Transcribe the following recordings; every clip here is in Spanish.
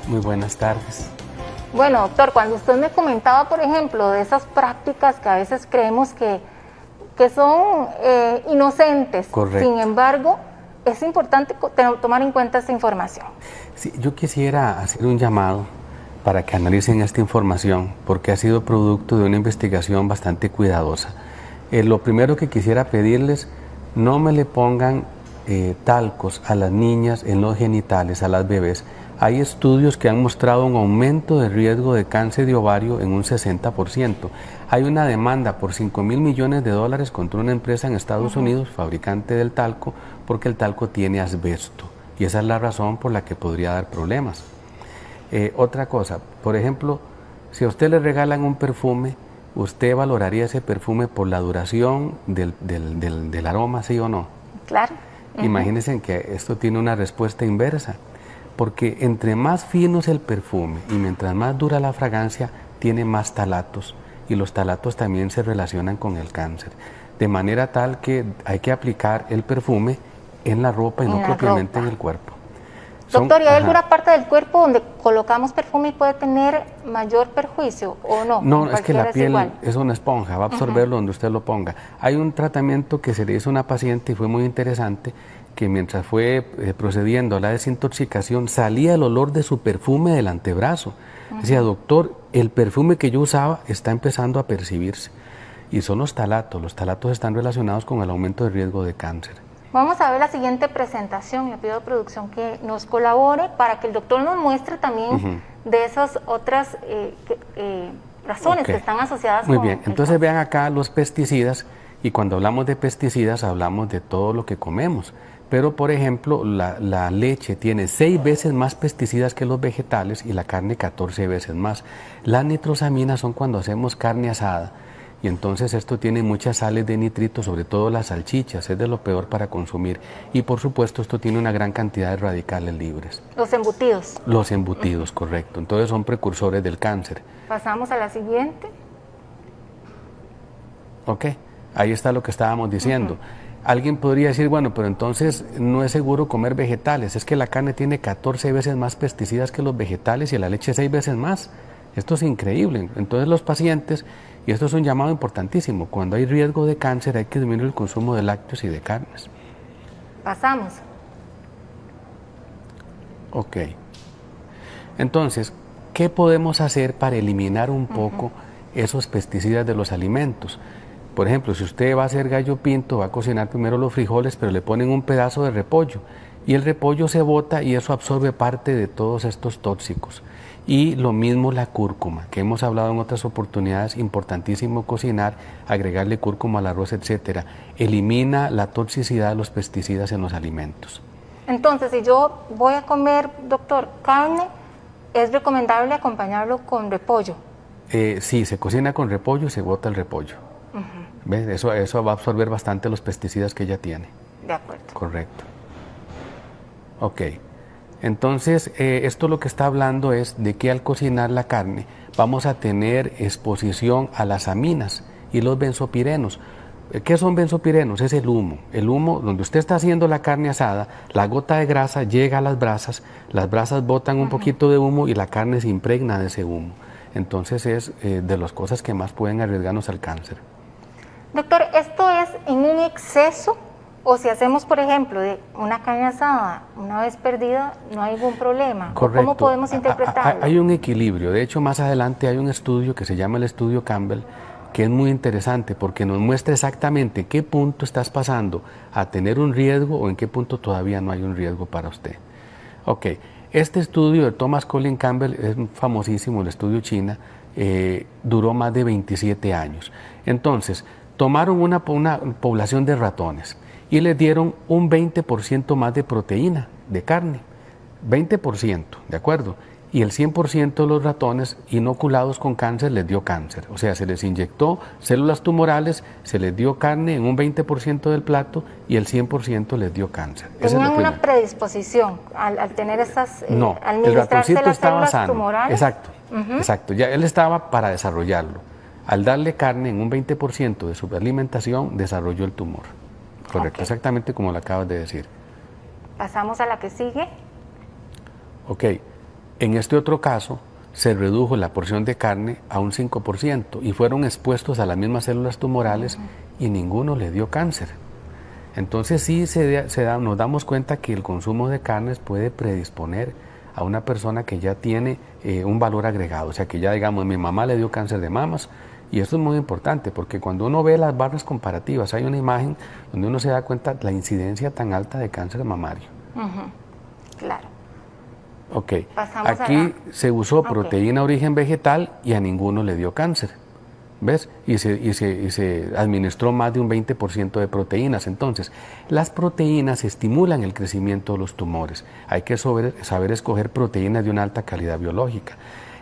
Muy buenas tardes. Bueno, doctor, cuando usted me comentaba, por ejemplo, de esas prácticas que a veces creemos que son inocentes, Correcto. sin embargo, es importante tomar en cuenta esta información. Sí, yo quisiera hacer un llamado para que analicen esta información, porque ha sido producto de una investigación bastante cuidadosa. Lo primero que quisiera pedirles, no me le pongan talcos a las niñas en los genitales, a las bebés. Hay estudios que han mostrado un aumento de riesgo de cáncer de ovario en un 60%. Hay una demanda por $5.000 millones contra una empresa en Estados Unidos, fabricante del talco, porque el talco tiene asbesto. Y esa es la razón por la que podría dar problemas. Otra cosa, por ejemplo, si a usted le regalan un perfume, ¿usted valoraría ese perfume por la duración del aroma, sí o no? Claro. Imagínense que esto tiene una respuesta inversa, porque entre más fino es el perfume y mientras más dura la fragancia, tiene más talatos, y los talatos también se relacionan con el cáncer, de manera tal que hay que aplicar el perfume en la ropa y no propiamente en el cuerpo. Doctor, ¿y hay alguna parte del cuerpo donde colocamos perfume y puede tener mayor perjuicio o no? No, es que la piel es una esponja, va a absorberlo donde usted lo ponga. Hay un tratamiento que se le hizo a una paciente y fue muy interesante, que mientras fue procediendo a la desintoxicación salía el olor de su perfume del antebrazo. Decía, doctor, el perfume que yo usaba está empezando a percibirse. Y son los talatos están relacionados con el aumento de riesgo de cáncer. Vamos a ver la siguiente presentación. Le pido a producción que nos colabore para que el doctor nos muestre también de esas otras razones que están asociadas con... Muy bien, entonces vean acá los pesticidas, y cuando hablamos de pesticidas hablamos de todo lo que comemos. Pero, por ejemplo, la leche tiene 6 veces más pesticidas que los vegetales y la carne 14 veces más. Las nitrosaminas son cuando hacemos carne asada, y entonces esto tiene muchas sales de nitrito, sobre todo las salchichas, es de lo peor para consumir. Y por supuesto esto tiene una gran cantidad de radicales libres. Los embutidos. Los embutidos, correcto. Entonces son precursores del cáncer. Pasamos a la siguiente. Ok, ahí está lo que estábamos diciendo. Alguien podría decir, bueno, pero entonces no es seguro comer vegetales, es que la carne tiene 14 veces más pesticidas que los vegetales y la leche 6 veces más. Esto es increíble. Entonces los pacientes, y esto es un llamado importantísimo, cuando hay riesgo de cáncer hay que disminuir el consumo de lácteos y de carnes. Pasamos. Ok. Entonces, ¿qué podemos hacer para eliminar un poco esos pesticidas de los alimentos? Por ejemplo, si usted va a hacer gallo pinto, va a cocinar primero los frijoles, pero le ponen un pedazo de repollo y el repollo se bota y eso absorbe parte de todos estos tóxicos. Y lo mismo la cúrcuma, que hemos hablado en otras oportunidades, importantísimo cocinar, agregarle cúrcuma al arroz, etcétera. Elimina la toxicidad de los pesticidas en los alimentos. Entonces, si yo voy a comer, doctor, carne, ¿es recomendable acompañarlo con repollo? Sí, se cocina con repollo y se bota el repollo. ¿Ves? Eso va a absorber bastante los pesticidas que ella tiene. De acuerdo. Correcto. Ok. Entonces, esto lo que está hablando es de que al cocinar la carne vamos a tener exposición a las aminas y los benzopirenos. ¿Qué son benzopirenos? Es el humo. El humo, donde usted está haciendo la carne asada, la gota de grasa llega a las brasas botan un poquito de humo y la carne se impregna de ese humo. Entonces es de las cosas que más pueden arriesgarnos al cáncer. Doctor, ¿esto es en un exceso? O si hacemos, por ejemplo, de una carne asada una vez perdida, no hay ningún problema. Correcto. ¿Cómo podemos interpretarlo? Hay un equilibrio. De hecho, más adelante hay un estudio que se llama el estudio Campbell, que es muy interesante porque nos muestra exactamente qué punto estás pasando a tener un riesgo o en qué punto todavía no hay un riesgo para usted. Ok, este estudio de Thomas Colin Campbell es famosísimo, el estudio China, duró más de 27 años. Entonces, tomaron una población de ratones y les dieron un 20% más de proteína de carne, 20%, ¿de acuerdo? Y el 100% de los ratones inoculados con cáncer les dio cáncer. O sea, se les inyectó células tumorales, se les dio carne en un 20% del plato y el 100% les dio cáncer. ¿Tenían una predisposición al tener estas, no, al el ratoncito estaba células sano. tumorales? Exacto, exacto. Ya él estaba para desarrollarlo. Al darle carne en un 20% de su alimentación, desarrolló el tumor. Correcto, exactamente como lo acabas de decir. Pasamos a la que sigue. Ok. En este otro caso, se redujo la porción de carne a un 5% y fueron expuestos a las mismas células tumorales y ninguno le dio cáncer. Entonces sí nos damos cuenta que el consumo de carnes puede predisponer a una persona que ya tiene un valor agregado, o sea que ya digamos mi mamá le dio cáncer de mamas, y esto es muy importante porque cuando uno ve las barras comparativas hay una imagen donde uno se da cuenta de la incidencia tan alta de cáncer mamario. Claro. Ok, aquí se usó proteína origen vegetal y a ninguno le dio cáncer. ¿Ves? Y se administró más de un 20% de proteínas. Entonces, las proteínas estimulan el crecimiento de los tumores. Hay que saber escoger proteínas de una alta calidad biológica.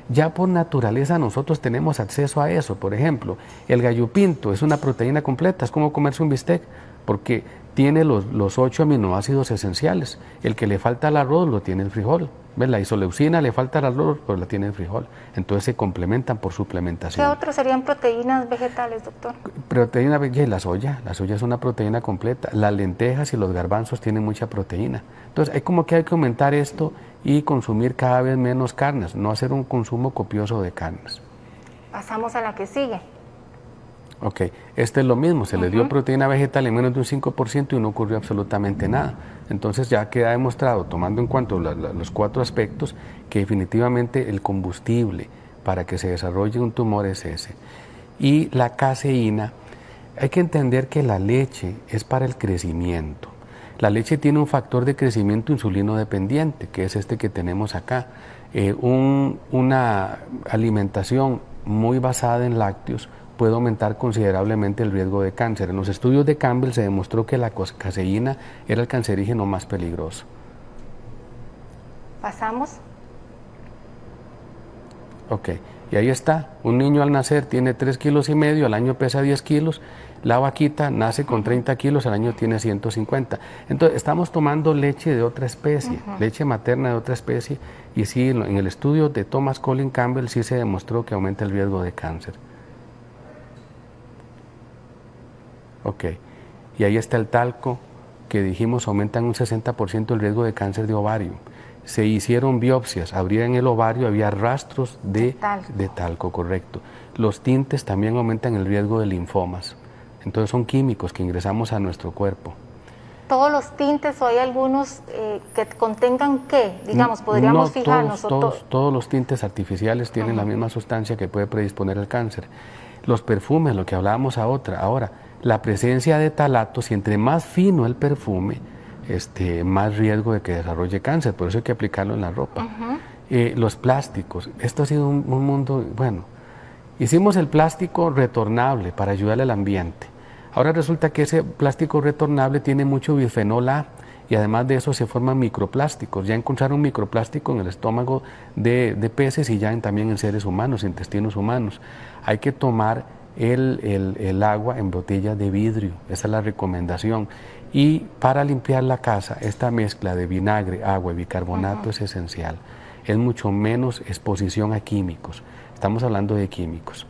Ya por naturaleza nosotros tenemos acceso a eso. Por ejemplo, el gallo pinto es una proteína completa, es como comerse un bistec, porque tiene los 8 aminoácidos esenciales. El que le falta al arroz lo tiene el frijol. ¿Ves? La isoleucina le falta al arroz, pues la tiene el frijol. Entonces se complementan por suplementación. ¿Qué otros serían proteínas vegetales, doctor? Proteína vegetal, la soya es una proteína completa. Las lentejas y los garbanzos tienen mucha proteína. Entonces hay que aumentar esto y consumir cada vez menos carnes, no hacer un consumo copioso de carnes. Pasamos a la que sigue. Ok, este es lo mismo, se le dio proteína vegetal en menos de un 5% y no ocurrió absolutamente nada. Entonces ya queda demostrado, tomando en cuenta los 4 aspectos, que definitivamente el combustible para que se desarrolle un tumor es ese. Y la caseína, hay que entender que la leche es para el crecimiento. La leche tiene un factor de crecimiento insulino dependiente, que es este que tenemos acá. Una alimentación muy basada en lácteos puede aumentar considerablemente el riesgo de cáncer. En los estudios de Campbell se demostró que la caseína era el cancerígeno más peligroso. ¿Pasamos? Ok, y ahí está. Un niño al nacer tiene 3,5 kilos, al año pesa 10 kilos. La vaquita nace con 30 kilos, al año tiene 150. Entonces, estamos tomando leche de otra especie, leche materna de otra especie, y sí, en el estudio de Thomas Colin Campbell sí se demostró que aumenta el riesgo de cáncer. Ok, y ahí está el talco, que dijimos aumenta en un 60% el riesgo de cáncer de ovario. Se hicieron biopsias, abrían el ovario, había rastros de talco, correcto. Los tintes también aumentan el riesgo de linfomas. Entonces son químicos que ingresamos a nuestro cuerpo. ¿Todos los tintes o hay algunos que contengan qué? Digamos, podríamos fijarnos. Todos los tintes artificiales tienen la misma sustancia que puede predisponer al cáncer. Los perfumes, lo que hablábamos ahora, la presencia de talatos, y entre más fino el perfume, más riesgo de que desarrolle cáncer, por eso hay que aplicarlo en la ropa. Los plásticos, esto ha sido un mundo, bueno, hicimos el plástico retornable para ayudarle al ambiente. Ahora resulta que ese plástico retornable tiene mucho bisfenol A y además de eso se forman microplásticos. Ya encontraron microplástico en el estómago de peces y ya también en seres humanos, intestinos humanos. Hay que tomar el agua en botellas de vidrio, esa es la recomendación. Y para limpiar la casa, esta mezcla de vinagre, agua y bicarbonato es esencial. Es mucho menos exposición a químicos. Estamos hablando de químicos.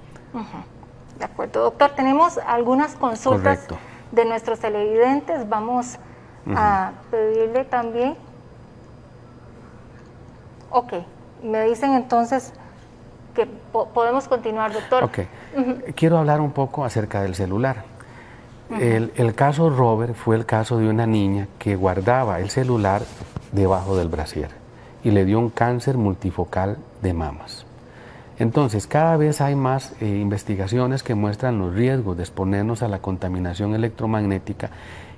De acuerdo, doctor. Tenemos algunas consultas de nuestros televidentes. Vamos a pedirle también. Ok, me dicen entonces que podemos continuar, doctor. Ok, quiero hablar un poco acerca del celular. El caso Robert fue el caso de una niña que guardaba el celular debajo del brasier y le dio un cáncer multifocal de mamas. Entonces, cada vez hay más investigaciones que muestran los riesgos de exponernos a la contaminación electromagnética,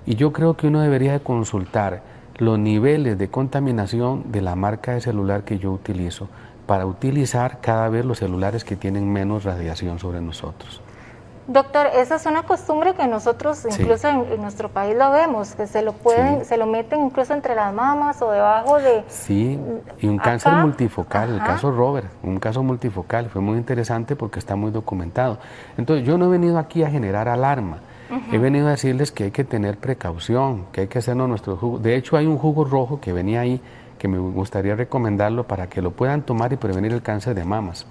y yo creo que uno debería de consultar los niveles de contaminación de la marca de celular que yo utilizo para utilizar cada vez los celulares que tienen menos radiación sobre nosotros. Doctor, esa es una costumbre que nosotros incluso en nuestro país lo vemos, que se lo meten incluso entre las mamas o debajo de... Sí, y un cáncer multifocal, el caso Robert, un caso multifocal, fue muy interesante porque está muy documentado. Entonces yo no he venido aquí a generar alarma, he venido a decirles que hay que tener precaución, que hay que hacernos nuestro jugo. De hecho hay un jugo rojo que venía ahí, que me gustaría recomendarlo para que lo puedan tomar y prevenir el cáncer de mamas.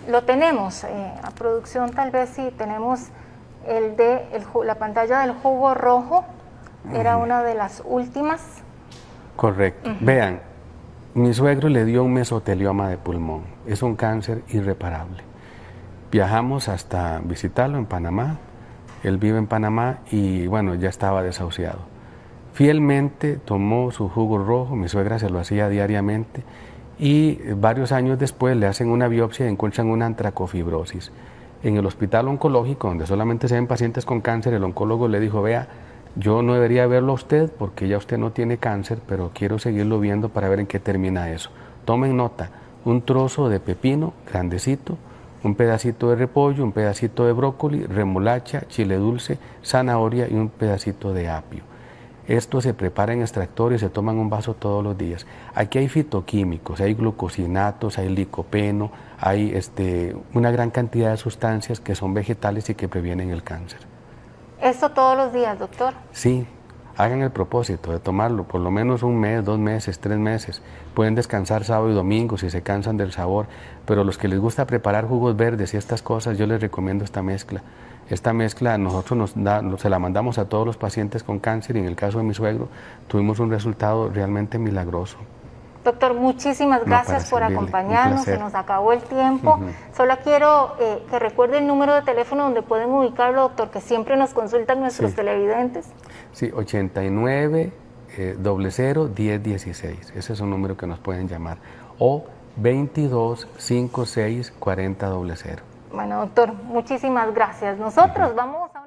Lo tenemos, a producción tal vez sí, tenemos la pantalla del jugo rojo, era una de las últimas. Correcto. Vean, Mi suegro le dio un mesotelioma de pulmón, es un cáncer irreparable. Viajamos hasta visitarlo en Panamá, él vive en Panamá y bueno, ya estaba desahuciado. Fielmente tomó su jugo rojo, mi suegra se lo hacía diariamente y varios años después le hacen una biopsia y encuentran una antracofibrosis. En el hospital oncológico, donde solamente se ven pacientes con cáncer, el oncólogo le dijo, vea, yo no debería verlo a usted porque ya usted no tiene cáncer, pero quiero seguirlo viendo para ver en qué termina eso. Tomen nota, un trozo de pepino grandecito, un pedacito de repollo, un pedacito de brócoli, remolacha, chile dulce, zanahoria y un pedacito de apio. Esto se prepara en extractor y se toma en un vaso todos los días. Aquí hay fitoquímicos, hay glucosinatos, hay licopeno, hay una gran cantidad de sustancias que son vegetales y que previenen el cáncer. ¿Esto todos los días, doctor? Sí, hagan el propósito de tomarlo por lo menos 1 mes, 2 meses, 3 meses. Pueden descansar sábado y domingo si se cansan del sabor, pero los que les gusta preparar jugos verdes y estas cosas, yo les recomiendo esta mezcla. Esta mezcla nosotros se la mandamos a todos los pacientes con cáncer y en el caso de mi suegro tuvimos un resultado realmente milagroso. Doctor, muchísimas gracias por acompañarnos, se nos acabó el tiempo. Solo quiero que recuerde el número de teléfono donde pueden ubicarlo, doctor, que siempre nos consultan nuestros televidentes. Sí, 89 00 1016, ese es un número que nos pueden llamar, o 22 56 40 00. Bueno, doctor, muchísimas gracias. Nosotros vamos a...